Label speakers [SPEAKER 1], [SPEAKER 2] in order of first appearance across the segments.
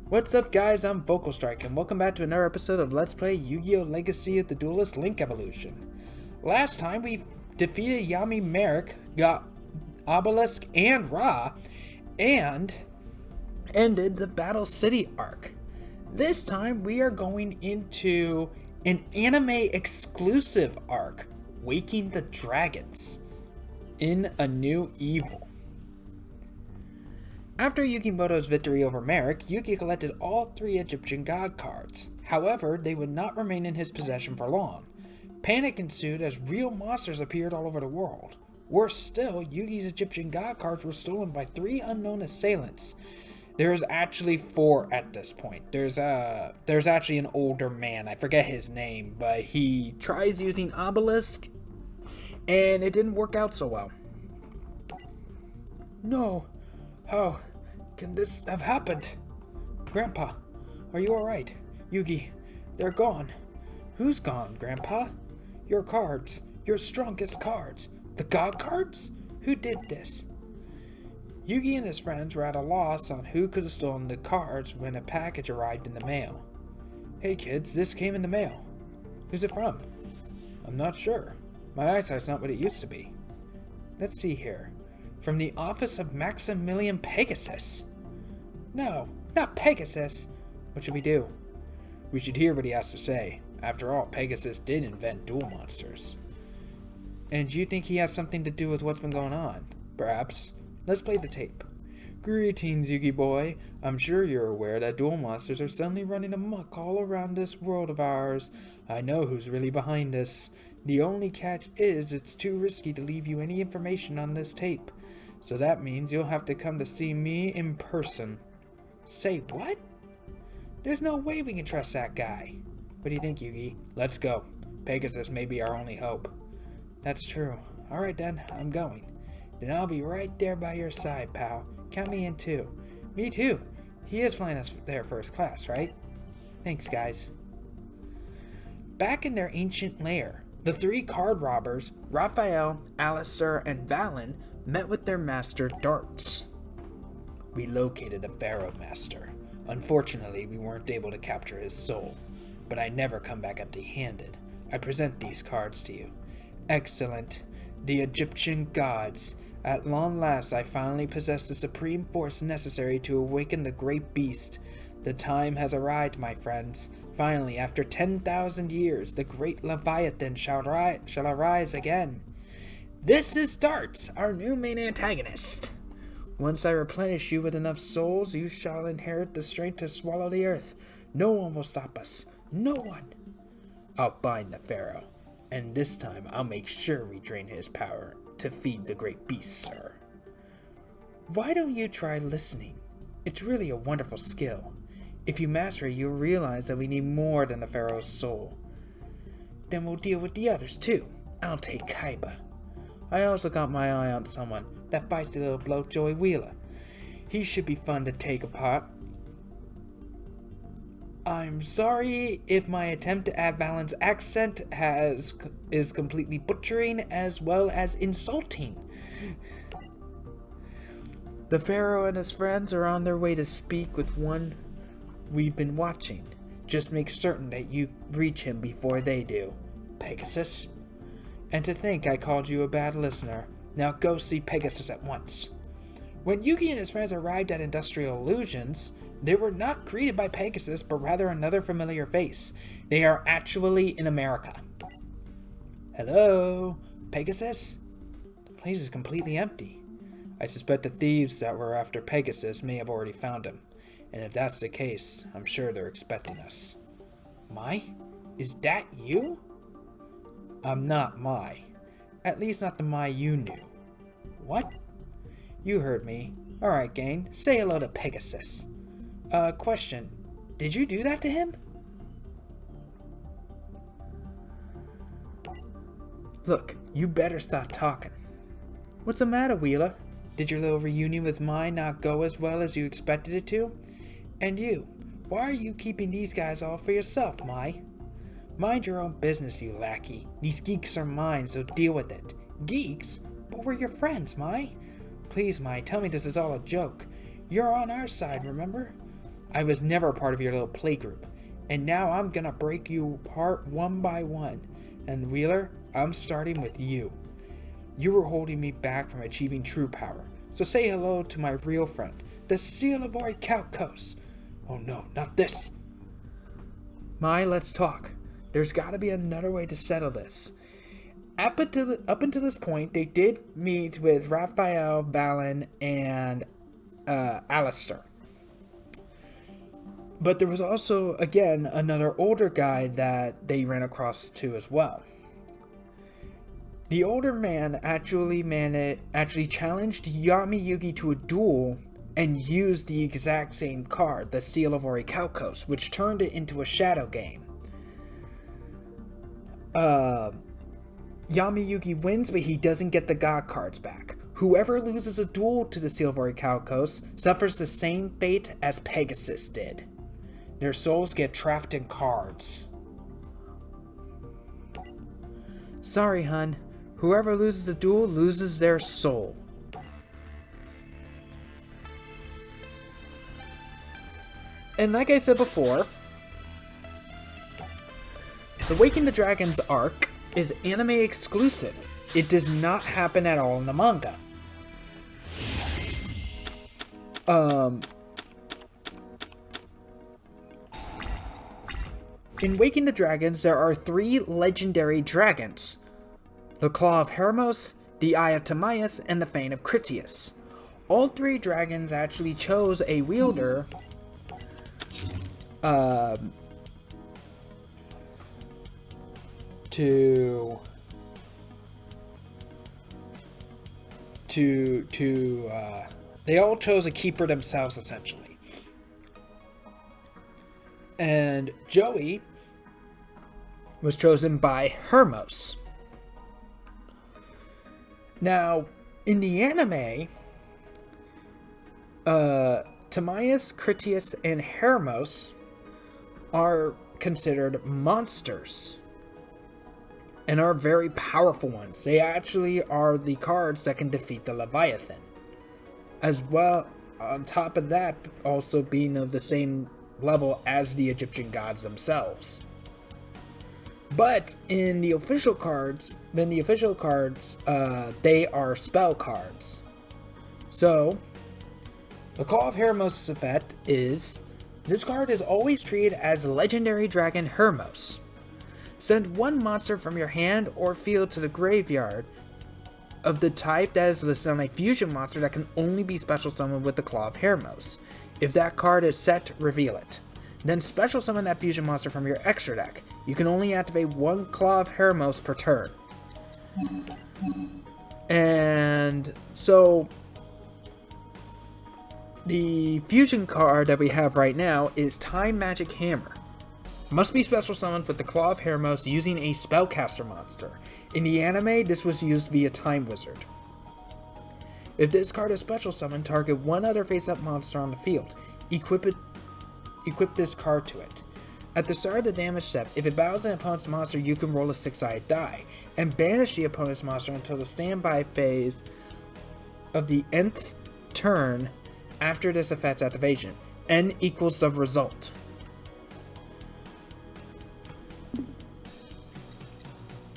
[SPEAKER 1] What's up guys, I'm Vocal Strike and welcome back to another episode of Let's Play Yu-Gi-Oh! Legacy of the Duelist Link Evolution. Last time we defeated Yami Merrick, got Obelisk and Ra, and ended the Battle City arc. This time we are going into an anime exclusive arc, Waking the Dragons, in A New Evil. After Yukimoto's victory over Merrick, Yugi collected all 3 Egyptian god cards. However, they would not remain in his possession for long. Panic ensued as real monsters appeared all over the world. Worse still, Yugi's Egyptian god cards were stolen by 3 unknown assailants. There is actually 4 at this point. There's actually an older man, I forget his name, but he tries using Obelisk, and it didn't work out so well. No. How can this have happened? Grandpa, are you alright? Yugi, they're gone. Who's gone, Grandpa? Your cards. Your strongest cards. The god cards? Who did this? Yugi and his friends were at a loss on who could have stolen the cards when a package arrived in the mail. Hey kids, this came in the mail. Who's it from? I'm not sure. My eyesight's not what it used to be. Let's see here. From the office of Maximilian Pegasus. No, not Pegasus. What should we do? We should hear what he has to say. After all, Pegasus did invent duel monsters. And you think he has something to do with what's been going on? Perhaps. Let's play the tape. Greetings, Yugi boy. I'm sure you're aware that duel monsters are suddenly running amok all around this world of ours. I know who's really behind this. The only catch is it's too risky to leave you any information on this tape. So that means you'll have to come to see me in person. Say what? There's no way we can trust that guy. What do you think, Yugi? Let's go. Pegasus may be our only hope. That's true. Alright then, I'm going. Then I'll be right there by your side, pal. Count me in too. Me too. He is flying us there first class, right? Thanks, guys. Back in their ancient lair, the 3 card robbers, Raphael, Alistair, and Valen, met with their master, Darts. We located the Pharaoh Master. Unfortunately, we weren't able to capture his soul, but I never come back empty-handed. I present these cards to you. Excellent. The Egyptian gods. At long last, I finally possess the supreme force necessary to awaken the great beast. The time has arrived, my friends. Finally, after 10,000 years, the great Leviathan shall arise again. This is Darts, our new main antagonist. Once I replenish you with enough souls, you shall inherit the strength to swallow the earth. No one will stop us. No one. I'll bind the Pharaoh, and this time I'll make sure we drain his power to feed the great beast, sir. Why don't you try listening? It's really a wonderful skill. If you master it, you'll realize that we need more than the Pharaoh's soul. Then we'll deal with the others too. I'll take Kaiba. I also got my eye on someone, that feisty little bloke Joey Wheeler. He should be fun to take apart. I'm sorry if my attempt to add Valen's accent is completely butchering as well as insulting. The Pharaoh and his friends are on their way to speak with one we've been watching. Just make certain that you reach him before they do. Pegasus. And to think I called you a bad listener. Now go see Pegasus at once. When Yugi and his friends arrived at Industrial Illusions, they were not greeted by Pegasus, but rather another familiar face. They are actually in America. Hello, Pegasus? The place is completely empty. I suspect the thieves that were after Pegasus may have already found him. And if that's the case, I'm sure they're expecting us. Mai? Is that you? I'm not Mai. At least not the Mai you knew. What? You heard me. Alright, gang. Say hello to Pegasus. Question. Did you do that to him? Look, you better stop talking. What's the matter, Wheeler? Did your little reunion with Mai not go as well as you expected it to? And you, why are you keeping these guys all for yourself, Mai? Mind your own business, you lackey. These geeks are mine, so deal with it. Geeks? But we're your friends, Mai. Please, Mai, tell me this is all a joke. You're on our side, remember? I was never a part of your little playgroup. And now I'm gonna break you apart one by one. And Wheeler, I'm starting with you. You were holding me back from achieving true power. So say hello to my real friend, the Ceolivori Calcos. Oh no, not this. Let's talk. There's gotta be another way to settle this. Up until this point, they did meet with Raphael, Balin, and Alistair. But there was also, again, another older guy that they ran across too as well. The older man actually challenged Yugi to a duel and used the exact same card, the Ceolivori Calcos, which turned it into a shadow game. Yugi wins, but he doesn't get the god cards back. Whoever loses a duel to the Ceolivori Calcos suffers the same fate as Pegasus did. Their souls get trapped in cards. Sorry, hun. Whoever loses the duel loses their soul. And like I said before, the Waking the Dragons arc is anime exclusive. It does not happen at all in the manga. In Waking the Dragons, there are 3 legendary dragons. The Claw of Hermos, the Eye of Timaeus, and the Fane of Critias. All 3 dragons actually chose a wielder they all chose a keeper themselves, essentially. And Joey was chosen by Hermos. Now, in the anime, Timaeus, Critias, and Hermos are considered monsters and are very powerful ones. They actually are the cards that can defeat the Leviathan. As well, on top of that, also being of the same level as the Egyptian gods themselves. But in the official cards, they are spell cards. So, the Claw of Hermos' effect is, this card is always treated as Legendary Dragon Hermos. Send 1 monster from your hand or field to the graveyard of the type that is listed on a fusion monster that can only be special summoned with the Claw of Hermos. If that card is set, reveal it. Then special summon that fusion monster from your extra deck. You can only activate 1 Claw of Hermos per turn. And so, the fusion card that we have right now is Time Magic Hammer. Must be special summoned with the Claw of Hermos using a spellcaster monster. In the anime, this was used via Time Wizard. If this card is special summoned, target 1 other face-up monster on the field. Equip this card to it. At the start of the damage step, if it battles an opponent's monster, you can roll a 6-sided die, and banish the opponent's monster until the standby phase of the nth turn after this effect's activation. N equals the result.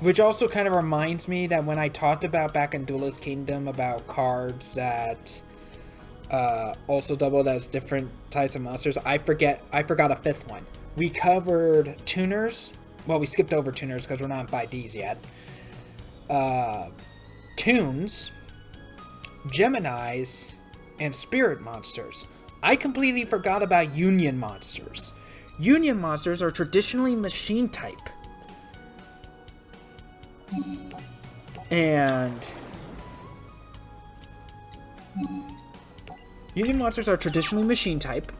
[SPEAKER 1] Which also kind of reminds me that when I talked about back in Duelist Kingdom about cards that also doubled as different types of monsters, I forgot a 5th one. We covered tuners. Well, we skipped over tuners because we're not in 5Ds yet. Tunes, Geminis, and Spirit monsters. I completely forgot about Union monsters. Union monsters are traditionally machine type. And Union monsters are traditionally machine type,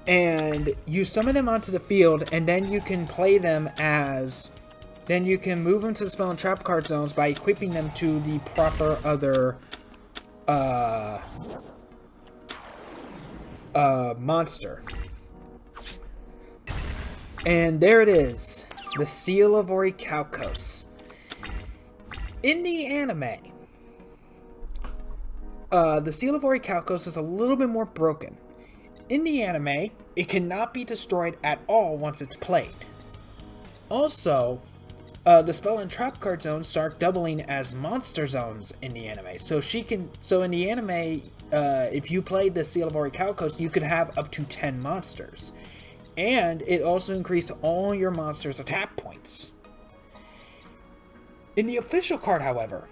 [SPEAKER 1] and you summon them onto the field, and then you can play them as, then you can move them to the spell and trap card zones by equipping them to the proper other monster. And there it is, the Ceolivori Calcos. In the anime, the Ceolivori Calcos is a little bit more broken. in the anime, it cannot be destroyed at all once it's played. Also, the spell and trap card zones start doubling as monster zones in the anime. So in the anime, if you played the Seal of Orichalcos, you could have up to 10 monsters. And it also increased all your monsters' attack points. In the official card, however,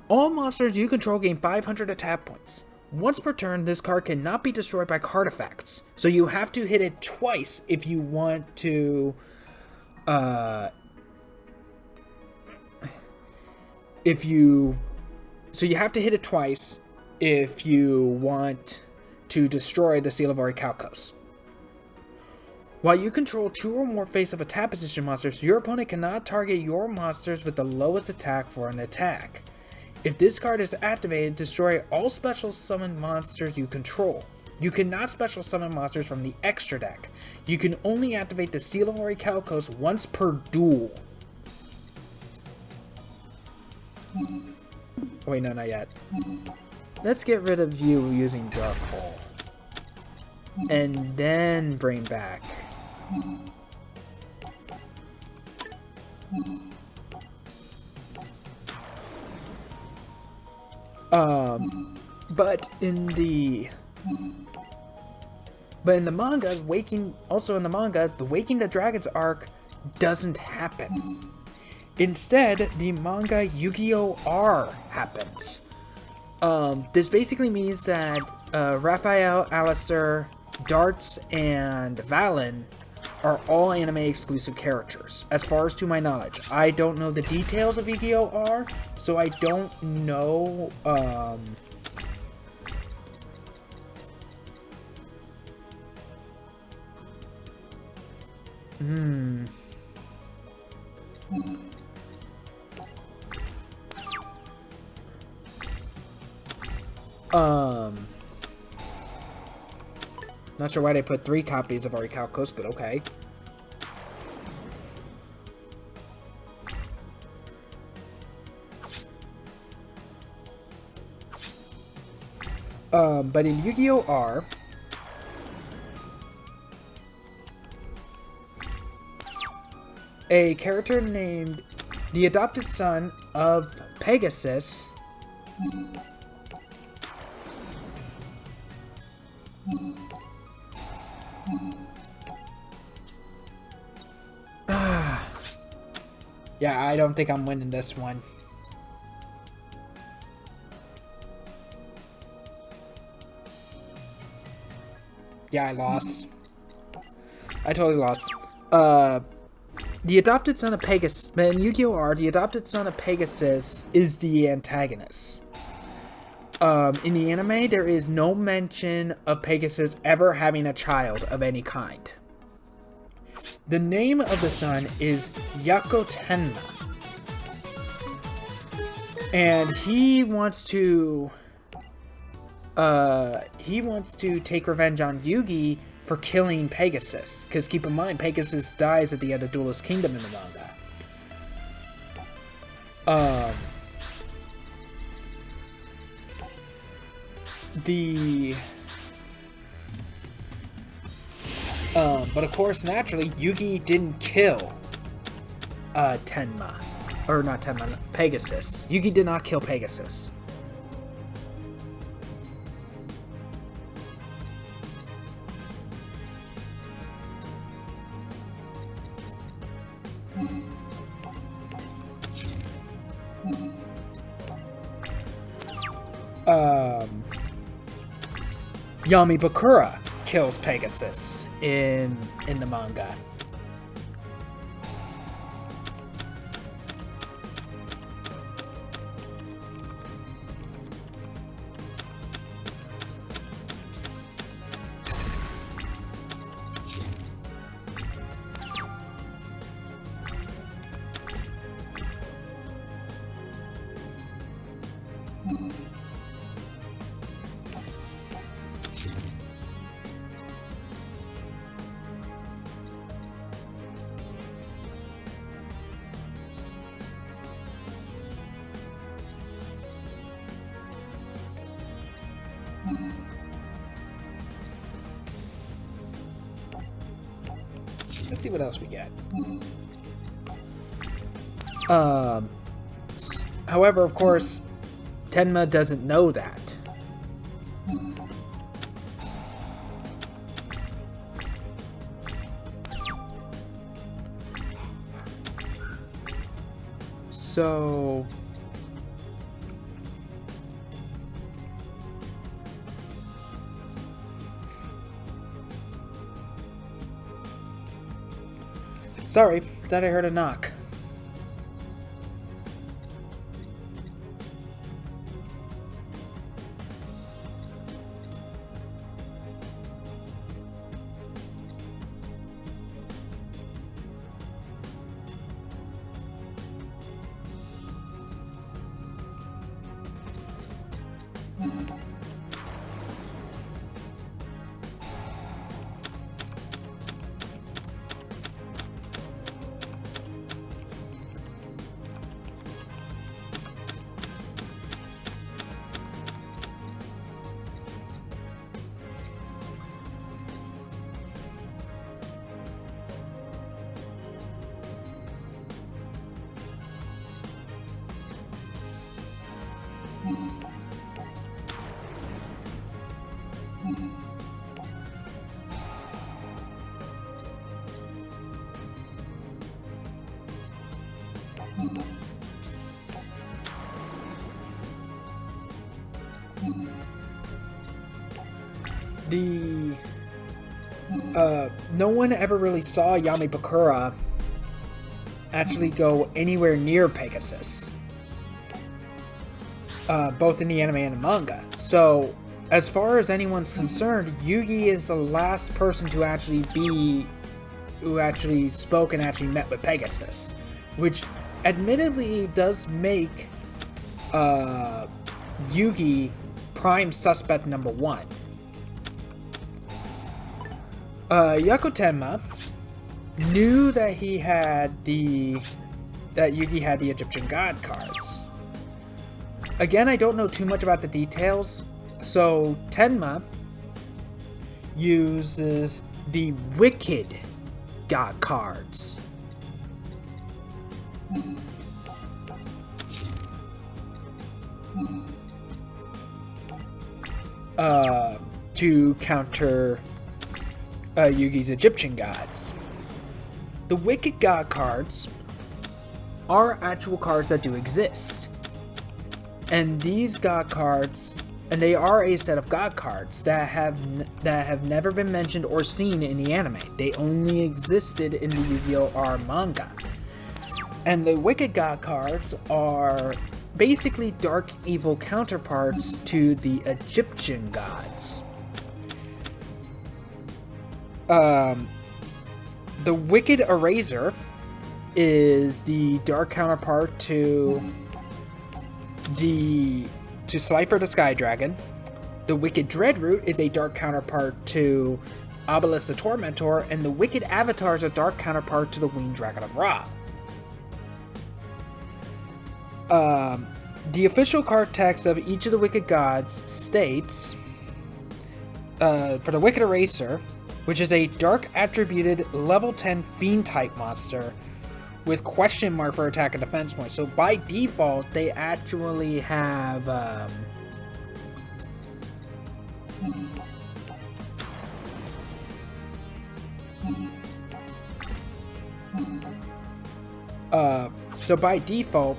[SPEAKER 1] all monsters you control gain 500 attack points. Once per turn, this card cannot be destroyed by card effects. So you have to hit it twice if you want to... So you have to hit it twice if you want to destroy the Seal of Orichalcos. While you control 2 or more face of attack position monsters, your opponent cannot target your monsters with the lowest attack for an attack. If this card is activated, destroy all special summon monsters you control. You cannot special summon monsters from the extra deck. You can only activate the Seal of Orichalcos once per duel. Oh wait, no, not yet. Let's get rid of you using Dark Hole. And then bring back... But in the manga, the Waking the Dragons arc doesn't happen. Instead, the manga Yu-Gi-Oh! R happens. This basically means that Raphael, Alistair, Darts, and Valen are all anime exclusive characters, as far as to my knowledge. I don't know the details of Yu-Gi-Oh! R, so I don't know, not sure why they put 3 copies of Orichalcos, but okay. But in Yu-Gi-Oh! R, a character named the adopted son of Pegasus yeah, I don't think I'm winning this one. Yeah, I lost. I totally lost. The adopted son of Pegasus, in Yu-Gi-Oh! R, the adopted son of Pegasus is the antagonist. In the anime, there is no mention of Pegasus ever having a child of any kind. The name of the son is Yako Tenma. And he wants to take revenge on Yugi for killing Pegasus. Because keep in mind, Pegasus dies at the end of Duelist Kingdom in the manga. But of course, naturally, Yugi didn't kill Tenma. Or not Tenma, Pegasus. Yugi did not kill Pegasus. Yami Bakura kills Pegasus in the manga. Let's see what else we get. However, of course, Tenma doesn't know that. So... Sorry, thought I heard a knock. No one ever really saw Yamabakura actually go anywhere near Pegasus, both in the anime and the manga. So, as far as anyone's concerned, Yugi is the last person to actually who actually spoke and actually met with Pegasus, which admittedly does make Yugi prime suspect number 1. Yakutenma knew that Yugi had the Egyptian god cards. Again, I don't know too much about the details, so Tenma uses the wicked god cards. To counter Yugi's Egyptian gods. The wicked god cards are actual cards that do exist. And these god cards, and they are a set of god cards that have never been mentioned or seen in the anime. They only existed in the Yu-Gi-Oh! R manga. And the wicked god cards are basically dark evil counterparts to the Egyptian gods. The Wicked Eraser is the dark counterpart to Slifer the Sky Dragon. The Wicked Dreadroot is a dark counterpart to Obelisk the Tormentor, and the Wicked Avatar is a dark counterpart to the Winged Dragon of Ra. The official card text of each of the Wicked Gods states, for the Wicked Eraser, which is a dark attributed level 10 fiend type monster with question mark for attack and defense points. So by default, they actually have so by default,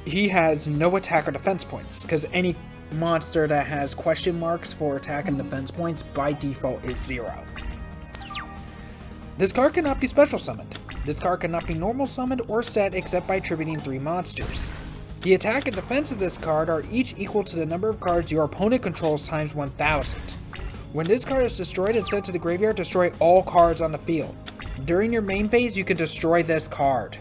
[SPEAKER 1] he has no attack or defense points, because any monster that has question marks for attack and defense points by default is 0. This card cannot be special summoned. This card cannot be normal summoned or set except by attributing 3 monsters. The attack and defense of this card are each equal to the number of cards your opponent controls times 1000. When this card is destroyed and sent to the graveyard, destroy all cards on the field. During your main phase, you can destroy this card.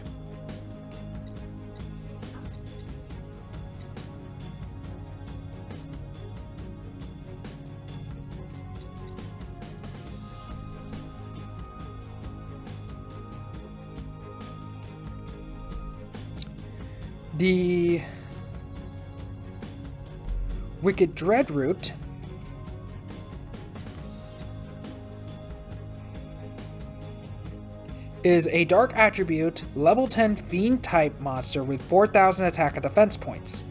[SPEAKER 1] The Wicked Dreadroot is a dark attribute, level 10 fiend type monster with 4,000 attack and defense points.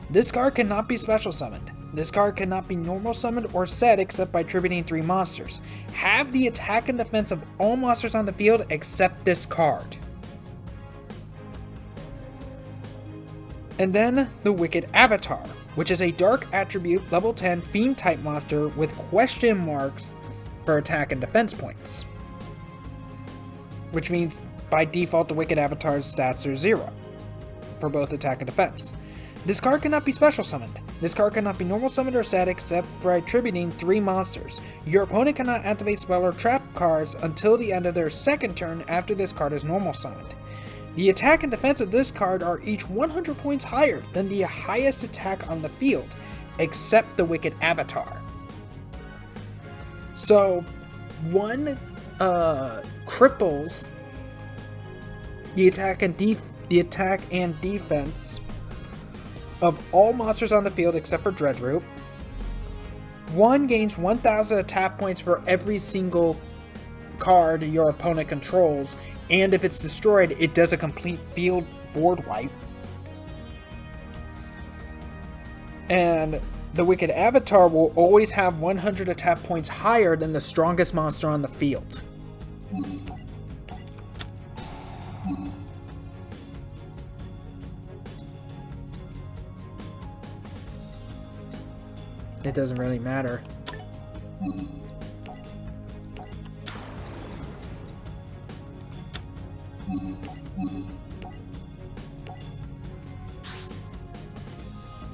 [SPEAKER 1] This card cannot be special summoned. This card cannot be normal summoned or set except by tributing 3 monsters. Have the attack and defense of all monsters on the field except this card. And then the Wicked Avatar, which is a dark attribute level 10 fiend type monster with question marks for attack and defense points. Which means by default the Wicked Avatar's stats are 0 for both attack and defense. This card cannot be special summoned. This card cannot be normal summoned or set except by attributing 3 monsters. Your opponent cannot activate spell or trap cards until the end of their second turn after this card is normal summoned. The attack and defense of this card are each 100 points higher than the highest attack on the field, except the Wicked Avatar. So, one cripples the attack and defense of all monsters on the field except for Dreadroot. One gains 1,000 attack points for every single card your opponent controls, and if it's destroyed, it does a complete field board wipe. And the Wicked Avatar will always have 100 attack points higher than the strongest monster on the field. It doesn't really matter.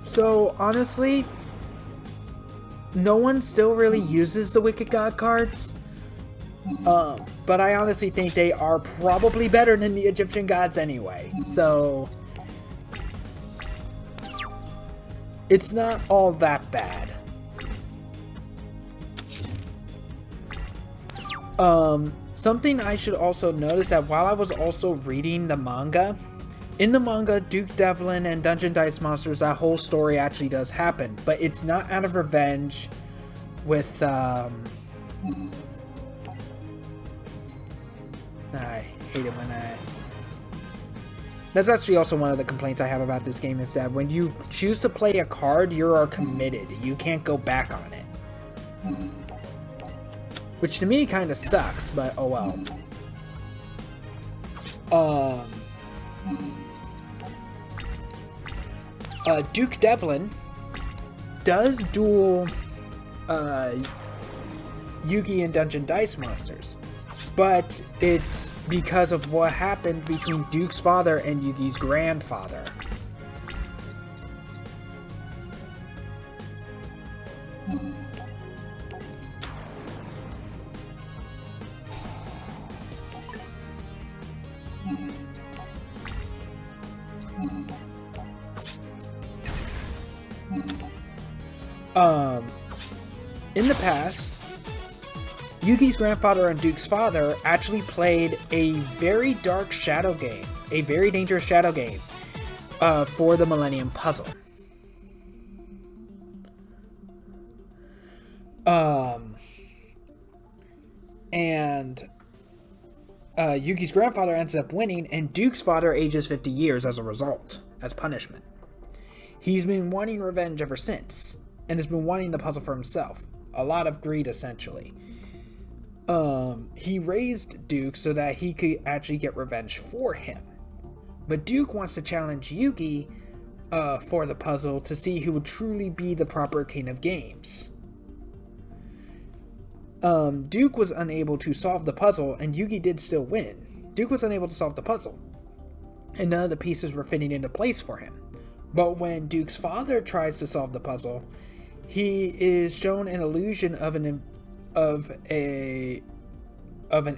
[SPEAKER 1] So, honestly, no one still really uses the Wicked God cards. But I honestly think they are probably better than the Egyptian gods anyway. So, it's not all that bad. Something I should also notice that while I was also reading the manga, in the manga, Duke Devlin and Dungeon Dice Monsters, that whole story actually does happen, but it's not out of revenge with, I hate it when that... That's actually also one of the complaints I have about this game, is that when you choose to play a card, you are committed. You can't go back on it. Which to me kind of sucks, but oh well. Duke Devlin does duel Yugi and Dungeon Dice Monsters, but it's because of what happened between Duke's father and Yugi's grandfather. In the past, Yugi's grandfather and Duke's father actually played a very dark shadow game, a very dangerous shadow game, for the Millennium Puzzle. Yugi's grandfather ends up winning, and Duke's father ages 50 years as a result, as punishment. He's been wanting revenge ever since, and has been wanting the puzzle for himself. A lot of greed, essentially. He raised Duke so that he could actually get revenge for him. But Duke wants to challenge Yugi for the puzzle to see who would truly be the proper king of games. Duke was unable to solve the puzzle, and Yugi did still win. Duke was unable to solve the puzzle, and none of the pieces were fitting into place for him. But when Duke's father tries to solve the puzzle, he is shown an illusion of an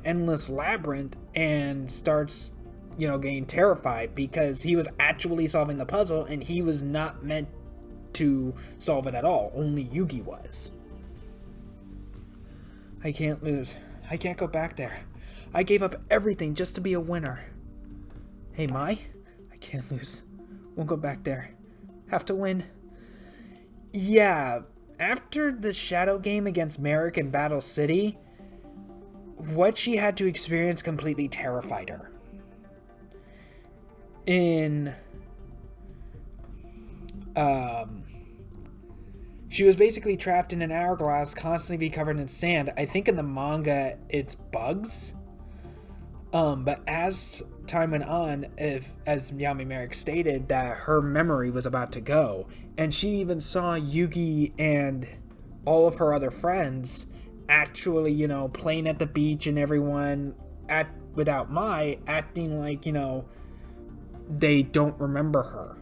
[SPEAKER 1] endless labyrinth and starts, getting terrified because he was actually solving the puzzle and he was not meant to solve it at all. Only Yugi was. I can't lose. I can't go back there. I gave up everything just to be a winner. Hey, Mai? I can't lose. Won't go back there. Have to win. Yeah, after the shadow game against Merrick in Battle City, what she had to experience completely terrified her. She was basically trapped in an hourglass, constantly be covered in sand. I think in the manga, it's bugs. But as time went on, as Yami Merrick stated, that her memory was about to go. And she even saw Yugi and all of her other friends actually, playing at the beach and everyone without Mai acting like, they don't remember her.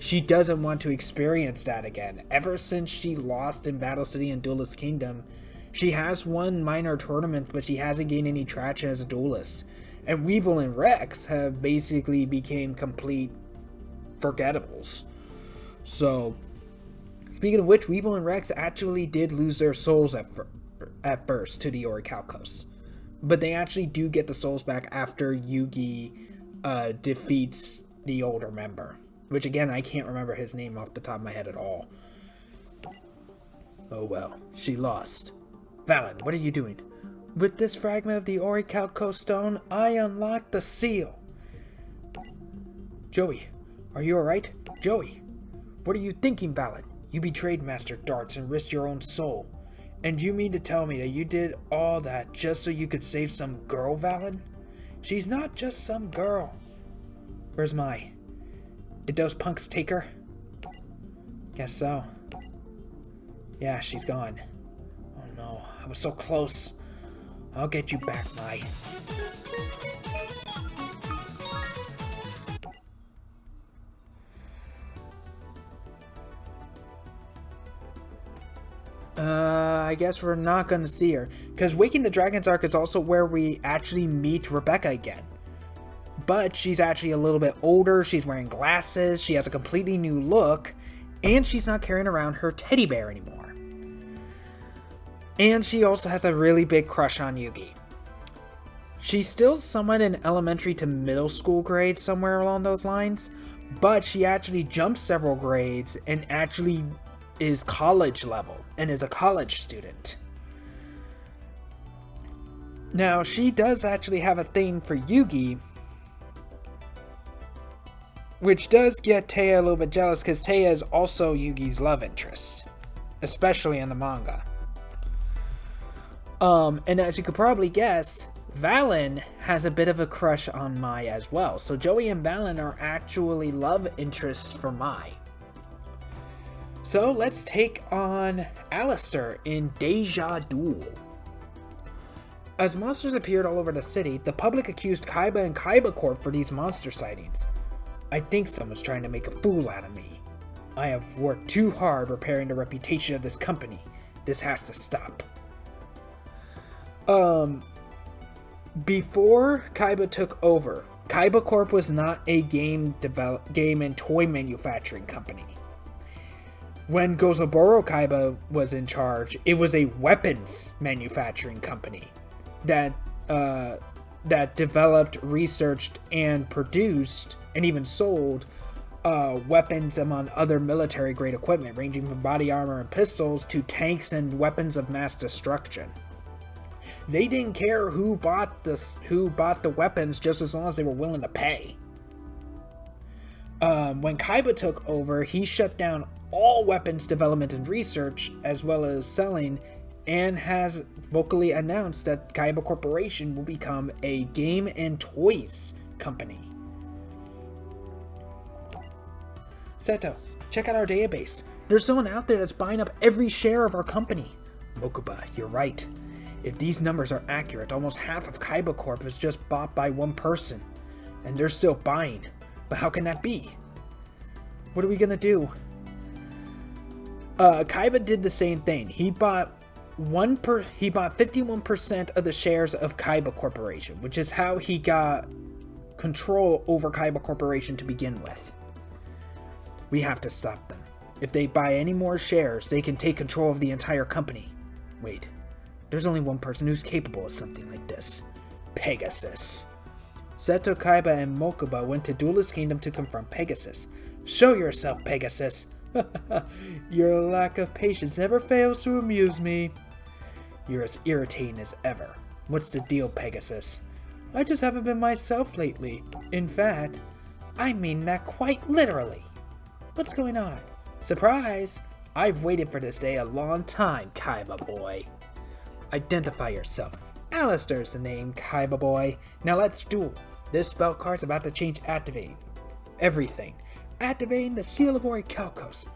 [SPEAKER 1] She doesn't want to experience that again. Ever since she lost in Battle City and Duelist Kingdom, she has won minor tournaments, but she hasn't gained any traction as a duelist. And Weevil and Rex have basically became complete forgettables. So, speaking of which, Weevil and Rex actually did lose their souls at first to the Orichalcos. But they actually do get the souls back after Yugi defeats the older member. Which, again, I can't remember his name off the top of my head at all. Oh well, she lost. Valen, what are you doing? With this fragment of the Orichalcos stone, I unlocked the seal. Joey, are you alright? Joey, what are you thinking, Valen? You betrayed Master Darts and risked your own soul. And you mean to tell me that you did all that just so you could save some girl, Valen? She's not just some girl. Where's Mai? Did those punks take her? Guess so. Yeah, she's gone. Oh no, I was so close. I'll get you back, Mai. I guess we're not gonna see her. Because Waking the Dragon's Arc is also where we actually meet Rebecca again. But she's actually a little bit older, she's wearing glasses, she has a completely new look, and she's not carrying around her teddy bear anymore. And she also has a really big crush on Yugi. She's still somewhat in elementary to middle school grades, somewhere along those lines, but she actually jumps several grades and actually is college level and is a college student. Now, she does actually have a thing for Yugi, which does get Taya a little bit jealous because Taya is also Yugi's love interest, especially in the manga. And as you could probably guess, Valen has a bit of a crush on Mai as well. So Joey and Valen are actually love interests for Mai. So let's take on Alistair in Deja Duel. As monsters appeared all over the city, the public accused Kaiba and Kaiba Corp for these monster sightings. I think someone's trying to make a fool out of me. I have worked too hard repairing the reputation of this company. This has to stop. Before Kaiba took over, Kaiba Corp was not a game and toy manufacturing company. When Gozoboro Kaiba was in charge, it was a weapons manufacturing company that developed, researched, and produced, and even sold weapons among other military-grade equipment, ranging from body armor and pistols to tanks and weapons of mass destruction. They didn't care who bought the weapons, just as long as they were willing to pay. When Kaiba took over, he shut down all weapons development and research, as well as selling, and has vocally announced that Kaiba Corporation will become a game and toys company. Seto, check out our database. There's someone out there that's buying up every share of our company. Mokuba, you're right. If these numbers are accurate, almost half of Kaiba Corp is just bought by one person. And they're still buying. But how can that be? What are we gonna do? Kaiba did the same thing. He bought 51% of the shares of Kaiba Corporation, which is how he got control over Kaiba Corporation to begin with. We have to stop them. If they buy any more shares, they can take control of the entire company. Wait, there's only one person who's capable of something like this. Pegasus. Seto, Kaiba, and Mokuba went to Duelist Kingdom to confront Pegasus. Show yourself, Pegasus! Your lack of patience never fails to amuse me. You're as irritating as ever. What's the deal, Pegasus? I just haven't been myself lately. In fact, I mean that quite literally. What's going on? Surprise! I've waited for this day a long time, Kaiba boy. Identify yourself. Alistair's the name, Kaiba boy. Now let's duel. This spell card's about to change activating everything. Activating the Seal of Orichalcos.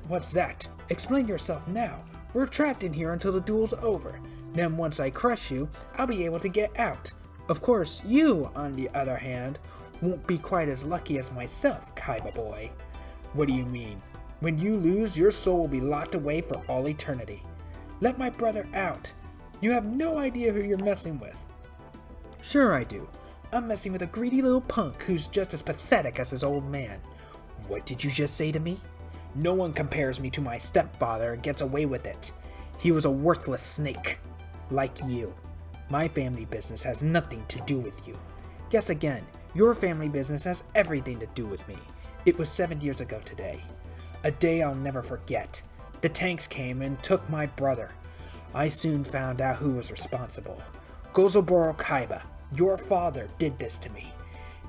[SPEAKER 1] What's that? Explain yourself now. We're trapped in here until the duel's over. Then once I crush you, I'll be able to get out. Of course, you, on the other hand, won't be quite as lucky as myself, Kaiba boy. What do you mean? When you lose, your soul will be locked away for all eternity. Let my brother out. You have no idea who you're messing with. Sure I do. I'm messing with a greedy little punk who's just as pathetic as his old man. What did you just say to me? No one compares me to my stepfather and gets away with it. He was a worthless snake. Like you. My family business has nothing to do with you. Guess again, your family business has everything to do with me. It was 7 years ago today. A day I'll never forget. The tanks came and took my brother. I soon found out who was responsible. Gozoboro Kaiba, your father, did this to me.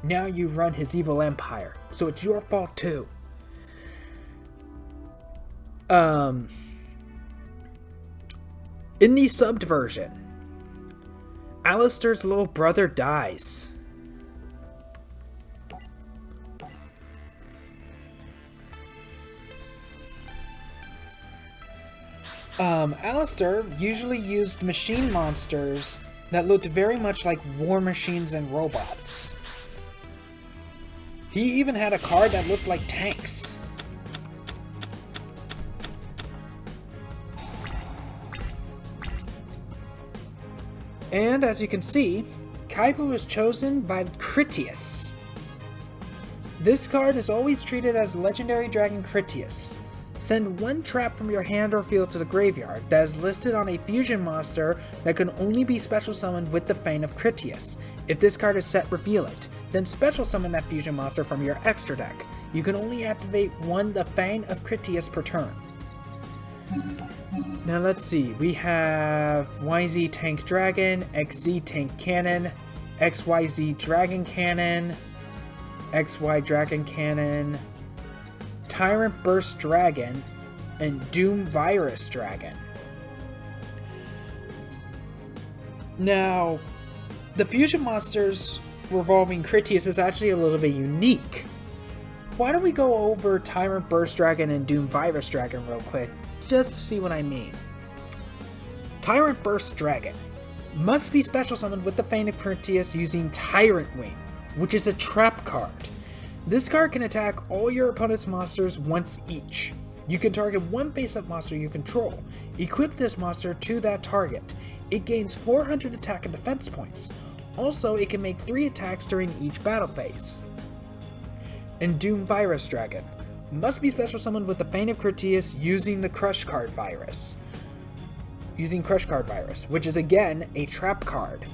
[SPEAKER 1] Now you run his evil empire, so it's your fault too. In the subbed version, Alistair's little brother dies. Alistair usually used machine monsters that looked very much like war machines and robots. He even had a card that looked like tanks. And as you can see, Kaiba was chosen by Critias. This card is always treated as Legendary Dragon Critias. Send one trap from your hand or field to the graveyard that is listed on a fusion monster that can only be special summoned with the Fane of Critias. If this card is set, reveal it. Then special summon that fusion monster from your extra deck. You can only activate the Fane of Critias per turn. Now let's see, we have YZ Tank Dragon, XZ Tank Cannon, XYZ Dragon Cannon, XY Dragon Cannon, Tyrant Burst Dragon, and Doom Virus Dragon. Now, the fusion monsters revolving Critias is actually a little bit unique. Why don't we go over Tyrant Burst Dragon and Doom Virus Dragon real quick, just to see what I mean. Tyrant Burst Dragon must be special summoned with the Fane of Critias using Tyrant Wing, which is a trap card. This card can attack all your opponent's monsters once each. You can target one face-up monster you control. Equip this monster to that target. It gains 400 attack and defense points. Also, it can make 3 attacks during each battle phase. And Doom Virus Dragon must be special summoned with the Fane of Critias using the Crush Card Virus. Which is again a trap card.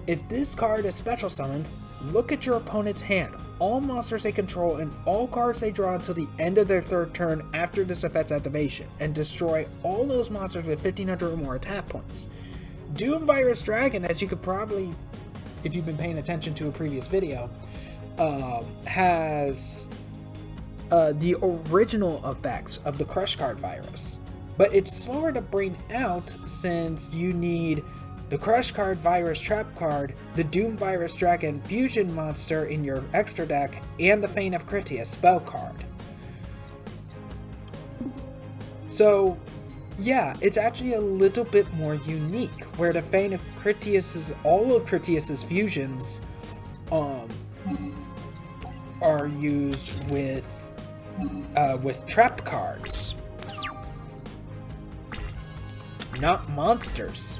[SPEAKER 1] If this card is special summoned, look at your opponent's hand, all monsters they control, and all cards they draw until the end of their third turn after this effect's activation, and destroy all those monsters with 1500 or more attack points. Doom Virus Dragon, as you could probably, if you've been paying attention to a previous video, has the original effects of the Crush Card Virus. But it's slower to bring out since you need the Crush Card Virus Trap card, the Doom Virus Dragon Fusion monster in your extra deck, and the Fane of Critias spell card. So, yeah, it's actually a little bit more unique, where the Fane of Critias' all of Critias' fusions are used with trap cards, not monsters.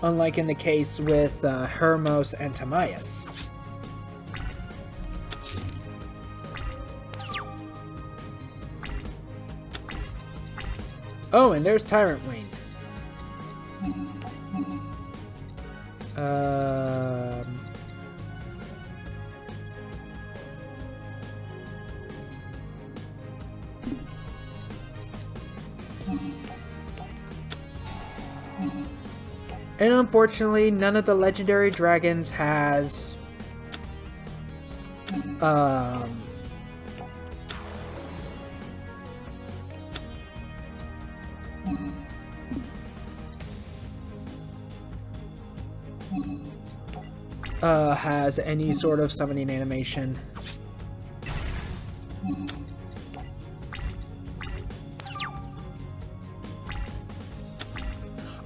[SPEAKER 1] Unlike in the case with Hermos and Timaeus. Oh, and there's Tyrant Wing. And unfortunately, none of the legendary dragons has has any sort of summoning animation.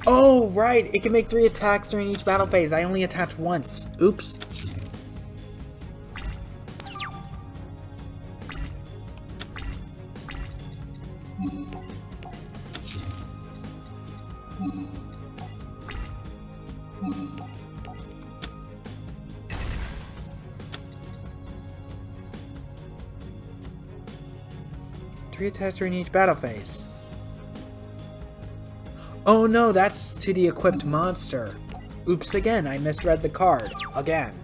[SPEAKER 1] Oh, right! It can make 3 attacks during each battle phase. I only attached once. Oops. Three attacks during each battle phase. Oh no, that's to the equipped monster. Oops again, I misread the card. Again.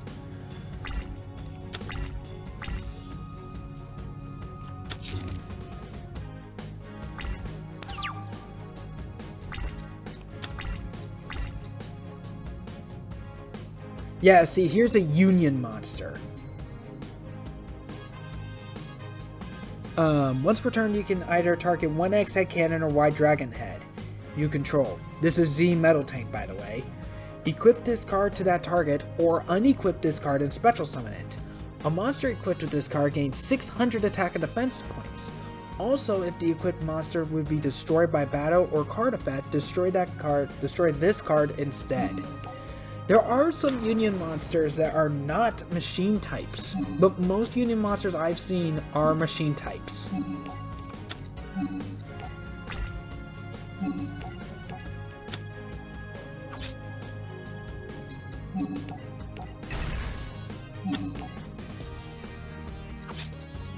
[SPEAKER 1] Yeah, see, here's a union monster. Once per turn, you can either target one X-Head cannon or Y Dragon Head you control. This is Z Metal Tank, by the way. Equip this card to that target, or unequip this card and special summon it. A monster equipped with this card gains 600 attack and defense points. Also, if the equipped monster would be destroyed by battle or card effect, destroy this card instead. There are some Union monsters that are not machine types, but most Union monsters I've seen are machine types.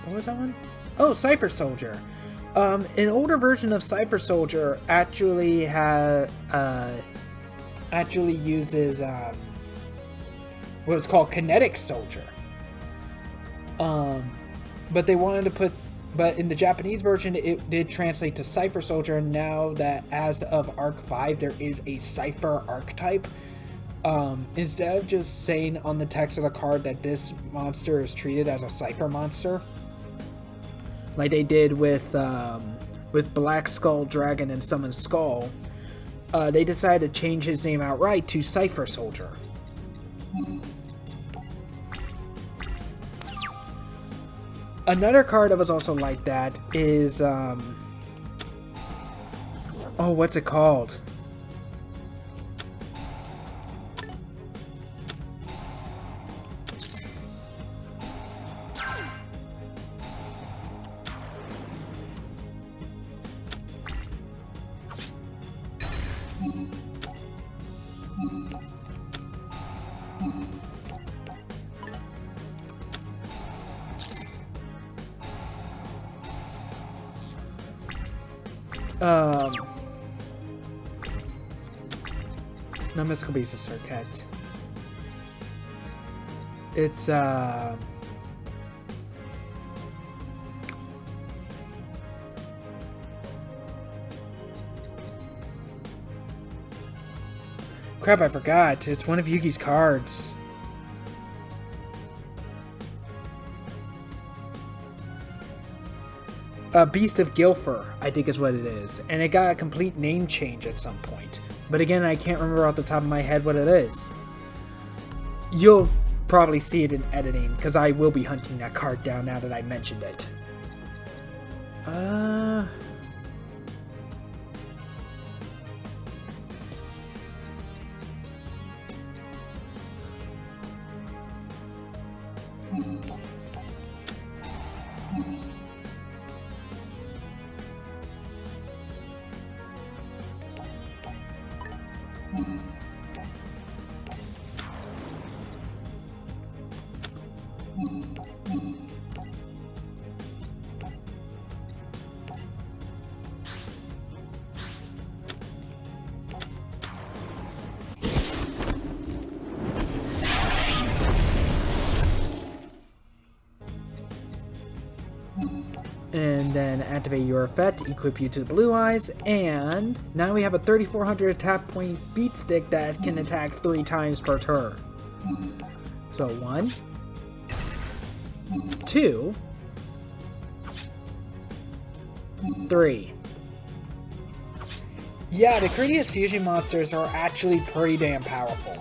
[SPEAKER 1] What was that one? Oh, Cypher Soldier. An older version of Cypher Soldier actually uses what is called Kinetic Soldier. But they wanted to put, but in the Japanese version it did translate to Cypher Soldier, and now that as of Arc 5 there is a Cypher archetype. Instead of just saying on the text of the card that this monster is treated as a Cypher monster, like they did with Black Skull Dragon and Summon Skull, they decided to change his name outright to Cypher Soldier. Another card that was also like that is, oh, what's it called? No, Mystical Beast is Circuit. It's, crap, I forgot. It's one of Yugi's cards. Beast of Gilfer, I think is what it is. And it got a complete name change at some point. But again, I can't remember off the top of my head what it is. You'll probably see it in editing, because I will be hunting that card down now that I mentioned it. And then activate your effect, equip you to the blue eyes, and now we have a 3400 attack point beat stick that can attack 3 times per turn. So 1, 2, 3. Yeah, the Critias fusion monsters are actually pretty damn powerful.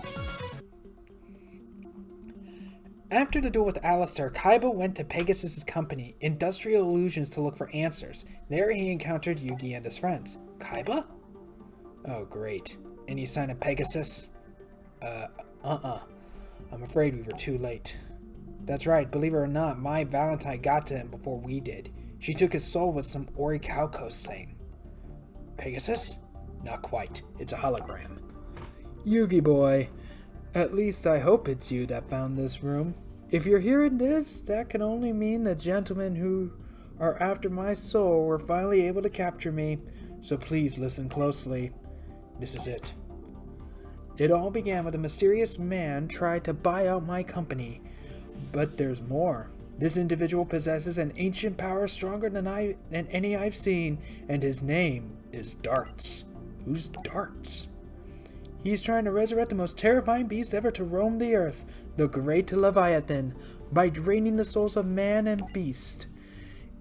[SPEAKER 1] After the duel with Alistair, Kaiba went to Pegasus' company, Industrial Illusions, to look for answers. There he encountered Yugi and his friends. Kaiba? Oh, great. Any sign of Pegasus? I'm afraid we were too late. That's right, believe it or not, my Valentine got to him before we did. She took his soul with some Orichalcos thing. Pegasus? Not quite. It's a hologram. Yugi boy. At least I hope it's you that found this room. If you're hearing this, that can only mean the gentlemen who are after my soul were finally able to capture me. So please listen closely. This is it. It all began with a mysterious man tried to buy out my company. But there's more. This individual possesses an ancient power stronger than any I've seen, and his name is Darts. Who's Darts? He's trying to resurrect the most terrifying beast ever to roam the earth, the Great Leviathan, by draining the souls of man and beast.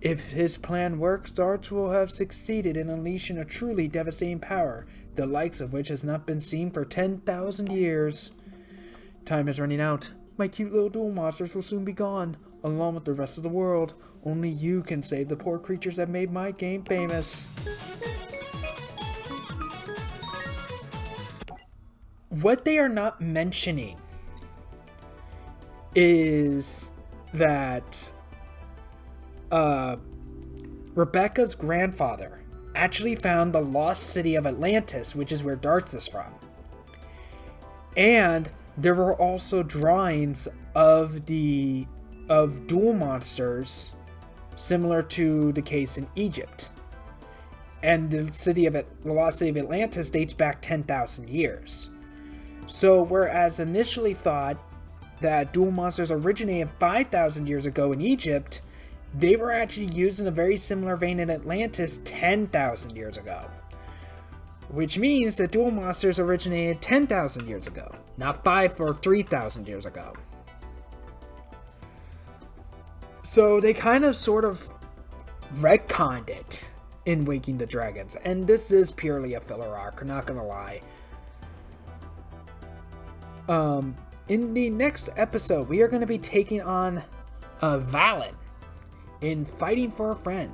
[SPEAKER 1] If his plan works, Darts will have succeeded in unleashing a truly devastating power, the likes of which has not been seen for 10,000 years. Time is running out. My cute little duel monsters will soon be gone, along with the rest of the world. Only you can save the poor creatures that made my game famous. What they are not mentioning is that Rebecca's grandfather actually found the lost city of Atlantis, which is where Darts is from. And there were also drawings of duel monsters similar to the case in Egypt. And the lost city of Atlantis dates back 10,000 years. So whereas initially thought that duel monsters originated 5,000 years ago in Egypt, they were actually used in a very similar vein in Atlantis 10,000 years ago. Which means that duel monsters originated 10,000 years ago, not 5 or 3,000 years ago. So they kind of sort of retconned it in Waking the Dragons, and this is purely a filler arc, not gonna lie. In the next episode, we are going to be taking on Valen in Fighting for a Friend.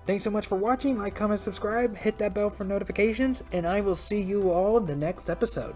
[SPEAKER 1] Thanks so much for watching. Like, comment, subscribe, hit that bell for notifications, and I will see you all in the next episode.